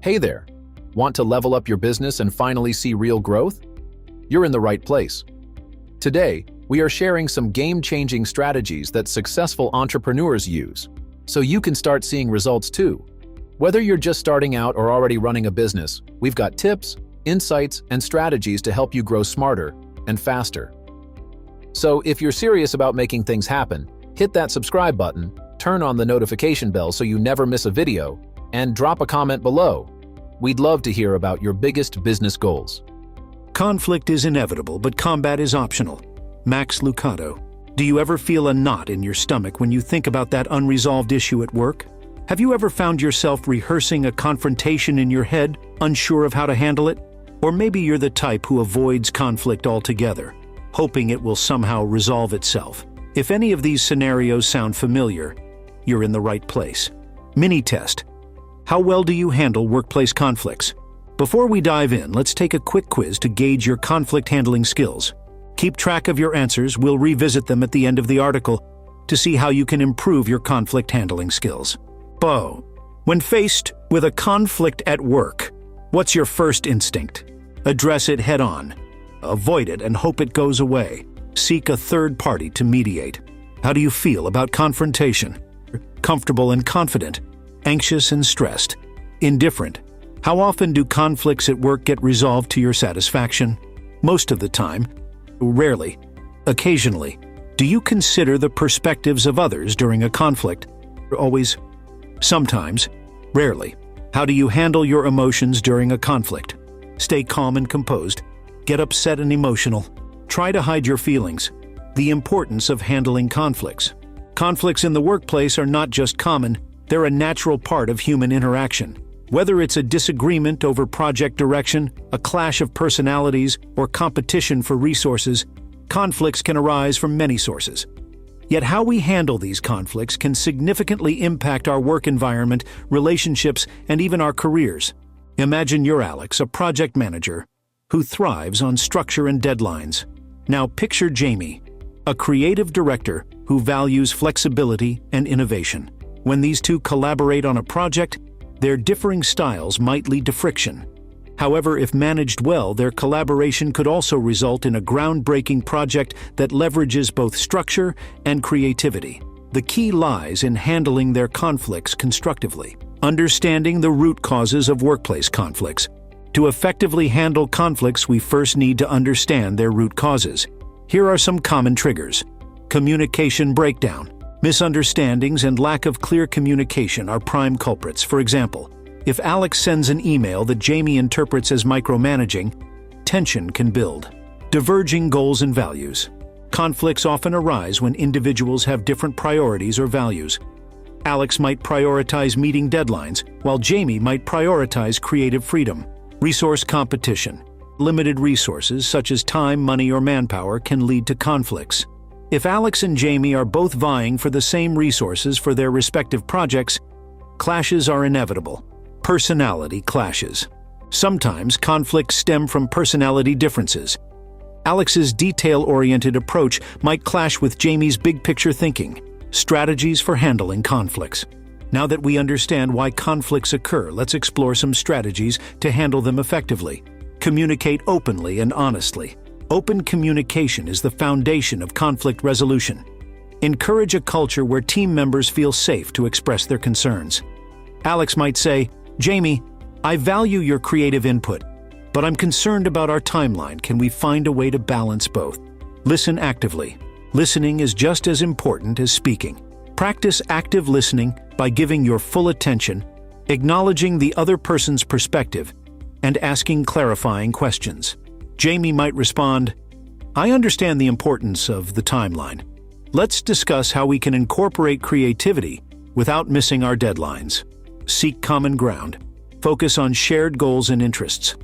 Hey there! Want to level up your business and finally see real growth? You're in the right place. Today, we are sharing some game-changing strategies that successful entrepreneurs use, so you can start seeing results too. Whether you're just starting out or already running a business, we've got tips, insights, and strategies to help you grow smarter and faster. So if you're serious about making things happen, hit that subscribe button, turn on the notification bell so you never miss a video, and drop a comment below. We'd love to hear about your biggest business goals. Conflict is inevitable, but combat is optional. Max Lucado. Do you ever feel a knot in your stomach when you think about that unresolved issue at work? Have you ever found yourself rehearsing a confrontation in your head, unsure of how to handle it? Or maybe you're the type who avoids conflict altogether, hoping it will somehow resolve itself. If any of these scenarios sound familiar, you're in the right place. Mini test. How well do you handle workplace conflicts? Before we dive in, let's take a quick quiz to gauge your conflict handling skills. Keep track of your answers. We'll revisit them at the end of the article to see how you can improve your conflict handling skills. Bo. When faced with a conflict at work, what's your first instinct? Address it head-on. Avoid it and hope it goes away. Seek a third party to mediate. How do you feel about confrontation? Comfortable and confident? Anxious and stressed? Indifferent? How often do conflicts at work get resolved to your satisfaction? Most of the time. Rarely. Occasionally. Do you consider the perspectives of others during a conflict? Always. Sometimes. Rarely. How do you handle your emotions during a conflict? Stay calm and composed. Get upset and emotional. Try to hide your feelings. The importance of handling conflicts. Conflicts in the workplace are not just common, they're a natural part of human interaction. Whether it's a disagreement over project direction, a clash of personalities, or competition for resources, conflicts can arise from many sources. Yet how we handle these conflicts can significantly impact our work environment, relationships, and even our careers. Imagine you're Alex, a project manager, who thrives on structure and deadlines. Now picture Jamie, a creative director who values flexibility and innovation. When these two collaborate on a project, their differing styles might lead to friction. However, if managed well, their collaboration could also result in a groundbreaking project that leverages both structure and creativity. The key lies in handling their conflicts constructively. Understanding the root causes of workplace conflicts. To effectively handle conflicts, we first need to understand their root causes. Here are some common triggers. Communication breakdown. Misunderstandings and lack of clear communication are prime culprits. For example, if Alex sends an email that Jamie interprets as micromanaging, tension can build. Diverging goals and values. Conflicts often arise when individuals have different priorities or values. Alex might prioritize meeting deadlines, while Jamie might prioritize creative freedom. Resource competition. Limited resources, such as time, money, or manpower, can lead to conflicts. If Alex and Jamie are both vying for the same resources for their respective projects, clashes are inevitable. Personality clashes. Sometimes conflicts stem from personality differences. Alex's detail-oriented approach might clash with Jamie's big-picture thinking. Strategies for handling conflicts. Now that we understand why conflicts occur, let's explore some strategies to handle them effectively. Communicate openly and honestly. Open communication is the foundation of conflict resolution. Encourage a culture where team members feel safe to express their concerns. Alex might say, "Jamie, I value your creative input, but I'm concerned about our timeline. Can we find a way to balance both?" Listen actively. Listening is just as important as speaking. Practice active listening by giving your full attention, acknowledging the other person's perspective, and asking clarifying questions. Jamie might respond, "I understand the importance of the timeline. Let's discuss how we can incorporate creativity without missing our deadlines." Seek common ground. Focus on shared goals and interests.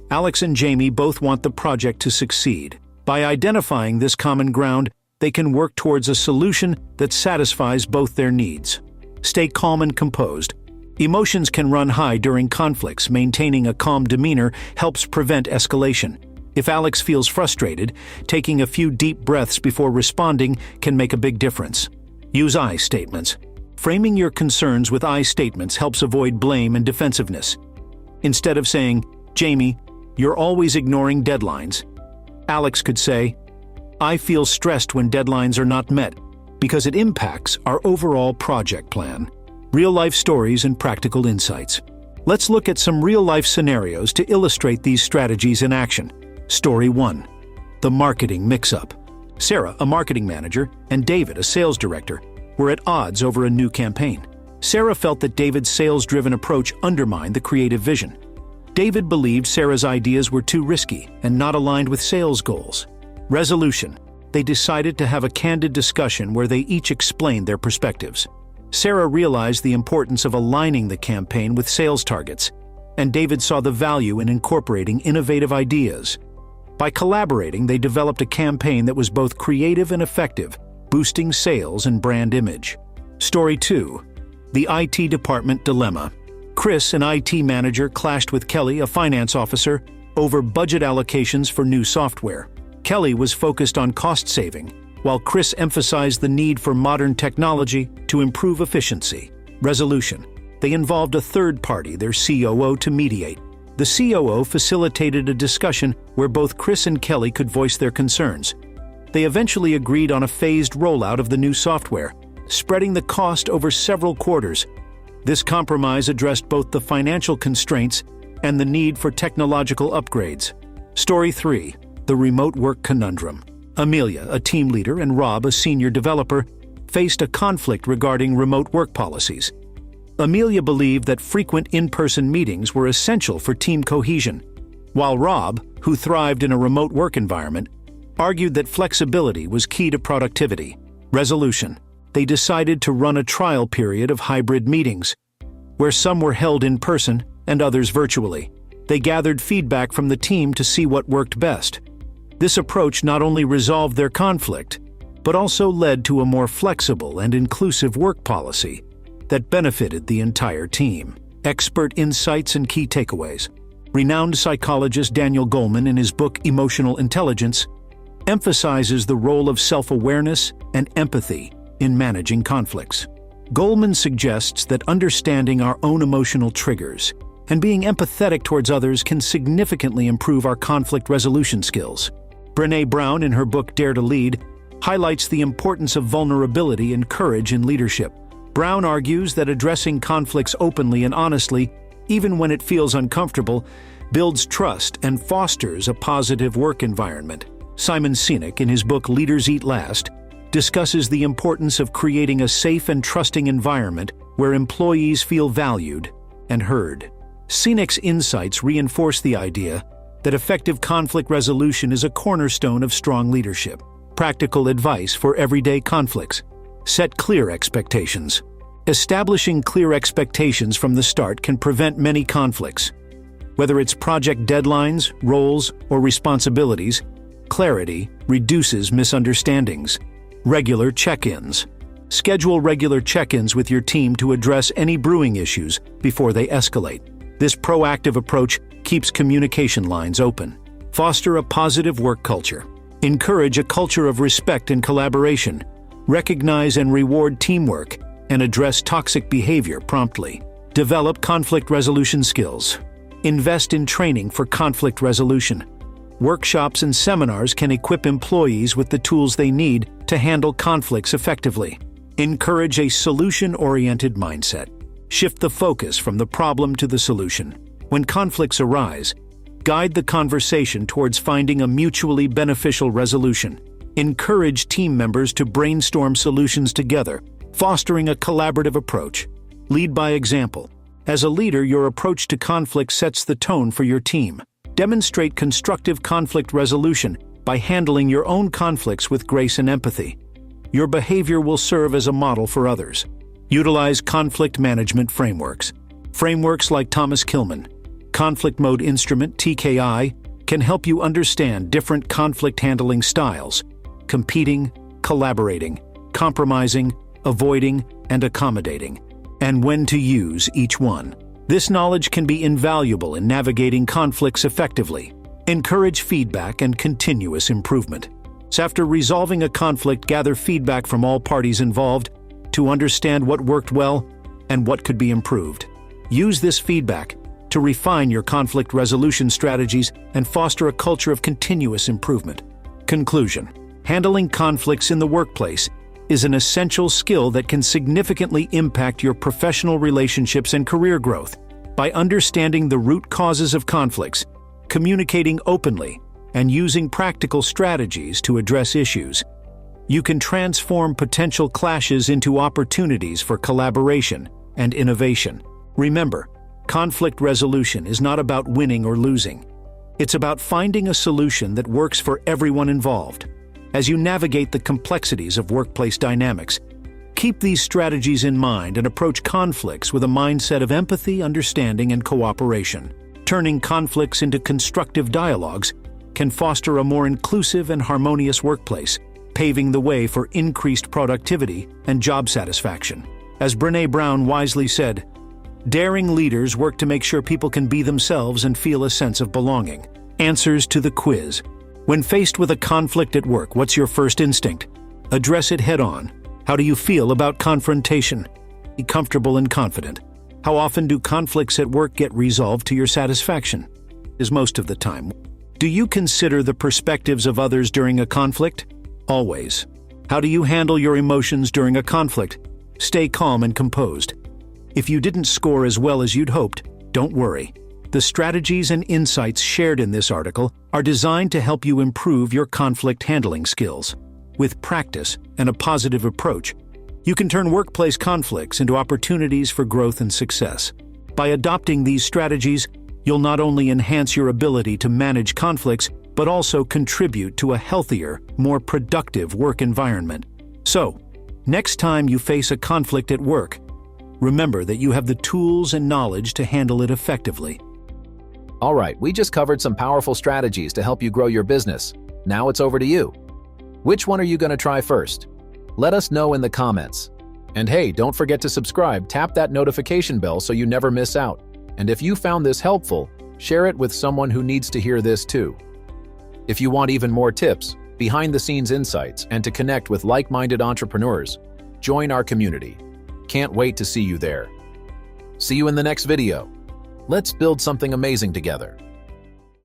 Alex and Jamie both want the project to succeed. By identifying this common ground, they can work towards a solution that satisfies both their needs. Stay calm and composed. Emotions can run high during conflicts. Maintaining a calm demeanor helps prevent escalation. If Alex feels frustrated, taking a few deep breaths before responding can make a big difference. Use I statements. Framing your concerns with I statements helps avoid blame and defensiveness. Instead of saying, "Jamie, you're always ignoring deadlines," Alex could say, "I feel stressed when deadlines are not met because it impacts our overall project plan." Real-life stories and practical insights. Let's look at some real-life scenarios to illustrate these strategies in action. Story 1. The marketing mix-up. Sarah, a marketing manager, and David, a sales director, were at odds over a new campaign. Sarah felt that David's sales-driven approach undermined the creative vision. David believed Sarah's ideas were too risky and not aligned with sales goals. Resolution. They decided to have a candid discussion where they each explained their perspectives. Sarah realized the importance of aligning the campaign with sales targets, and David saw the value in incorporating innovative ideas. By collaborating, they developed a campaign that was both creative and effective, boosting sales and brand image. Story 2. The IT department dilemma. Chris, an IT manager, clashed with Kelly, a finance officer, over budget allocations for new software. Kelly was focused on cost saving, while Chris emphasized the need for modern technology to improve efficiency. Resolution. They involved a third party, their COO, to mediate. The COO facilitated a discussion where both Chris and Kelly could voice their concerns. They eventually agreed on a phased rollout of the new software, spreading the cost over several quarters. This compromise addressed both the financial constraints and the need for technological upgrades. Story 3. The remote work conundrum. Amelia, a team leader, and Rob, a senior developer, faced a conflict regarding remote work policies. Amelia believed that frequent in-person meetings were essential for team cohesion, while Rob, who thrived in a remote work environment, argued that flexibility was key to productivity. Resolution. They decided to run a trial period of hybrid meetings, where some were held in person and others virtually. They gathered feedback from the team to see what worked best. This approach not only resolved their conflict, but also led to a more flexible and inclusive work policy that benefited the entire team. Expert insights and key takeaways. Renowned psychologist Daniel Goleman, in his book Emotional Intelligence, emphasizes the role of self-awareness and empathy in managing conflicts. Goleman suggests that understanding our own emotional triggers and being empathetic towards others can significantly improve our conflict resolution skills. Brené Brown, in her book Dare to Lead, highlights the importance of vulnerability and courage in leadership. Brown argues that addressing conflicts openly and honestly, even when it feels uncomfortable, builds trust and fosters a positive work environment. Simon Sinek, in his book Leaders Eat Last, discusses the importance of creating a safe and trusting environment where employees feel valued and heard. Sinek's insights reinforce the idea that effective conflict resolution is a cornerstone of strong leadership. Practical advice for everyday conflicts. Set clear expectations. Establishing clear expectations from the start can prevent many conflicts. Whether it's project deadlines, roles, or responsibilities, clarity reduces misunderstandings. Regular check-ins. Schedule regular check-ins with your team to address any brewing issues before they escalate. This proactive approach keeps communication lines open. Foster a positive work culture. Encourage a culture of respect and collaboration. Recognize and reward teamwork, and address toxic behavior promptly. Develop conflict resolution skills. Invest in training for conflict resolution. Workshops and seminars can equip employees with the tools they need to handle conflicts effectively. Encourage a solution-oriented mindset. Shift the focus from the problem to the solution. When conflicts arise, guide the conversation towards finding a mutually beneficial resolution. Encourage team members to brainstorm solutions together, fostering a collaborative approach. Lead by example. As a leader, your approach to conflict sets the tone for your team. Demonstrate constructive conflict resolution by handling your own conflicts with grace and empathy. Your behavior will serve as a model for others. Utilize conflict management frameworks. Frameworks like Thomas Kilmann, Conflict Mode Instrument (TKI), can help you understand different conflict handling styles: competing, collaborating, compromising, avoiding, and accommodating, and when to use each one. This knowledge can be invaluable in navigating conflicts effectively. Encourage feedback and continuous improvement. So after resolving a conflict, gather feedback from all parties involved to understand what worked well and what could be improved. Use this feedback to refine your conflict resolution strategies and foster a culture of continuous improvement. Conclusion: handling conflicts in the workplace is an essential skill that can significantly impact your professional relationships and career growth. By understanding the root causes of conflicts, communicating openly, and using practical strategies to address issues, you can transform potential clashes into opportunities for collaboration and innovation. Remember, conflict resolution is not about winning or losing. It's about finding a solution that works for everyone involved. As you navigate the complexities of workplace dynamics, keep these strategies in mind and approach conflicts with a mindset of empathy, understanding, and cooperation. Turning conflicts into constructive dialogues can foster a more inclusive and harmonious workplace, paving the way for increased productivity and job satisfaction. As Brené Brown wisely said, "Daring leaders work to make sure people can be themselves and feel a sense of belonging." Answers to the quiz. When faced with a conflict at work, what's your first instinct? Address it head-on. How do you feel about confrontation? Be comfortable and confident. How often do conflicts at work get resolved to your satisfaction? Is most of the time. Do you consider the perspectives of others during a conflict? Always. How do you handle your emotions during a conflict? Stay calm and composed. If you didn't score as well as you'd hoped, don't worry. The strategies and insights shared in this article are designed to help you improve your conflict handling skills. With practice and a positive approach, you can turn workplace conflicts into opportunities for growth and success. By adopting these strategies, you'll not only enhance your ability to manage conflicts, but also contribute to a healthier, more productive work environment. So, next time you face a conflict at work, remember that you have the tools and knowledge to handle it effectively. All right, we just covered some powerful strategies to help you grow your business. Now it's over to you. Which one are you going to try first? Let us know in the comments. And hey, don't forget to subscribe, tap that notification bell so you never miss out. And if you found this helpful, share it with someone who needs to hear this too. If you want even more tips, behind-the-scenes insights, and to connect with like-minded entrepreneurs, join our community. Can't wait to see you there. See you in the next video. Let's build something amazing together.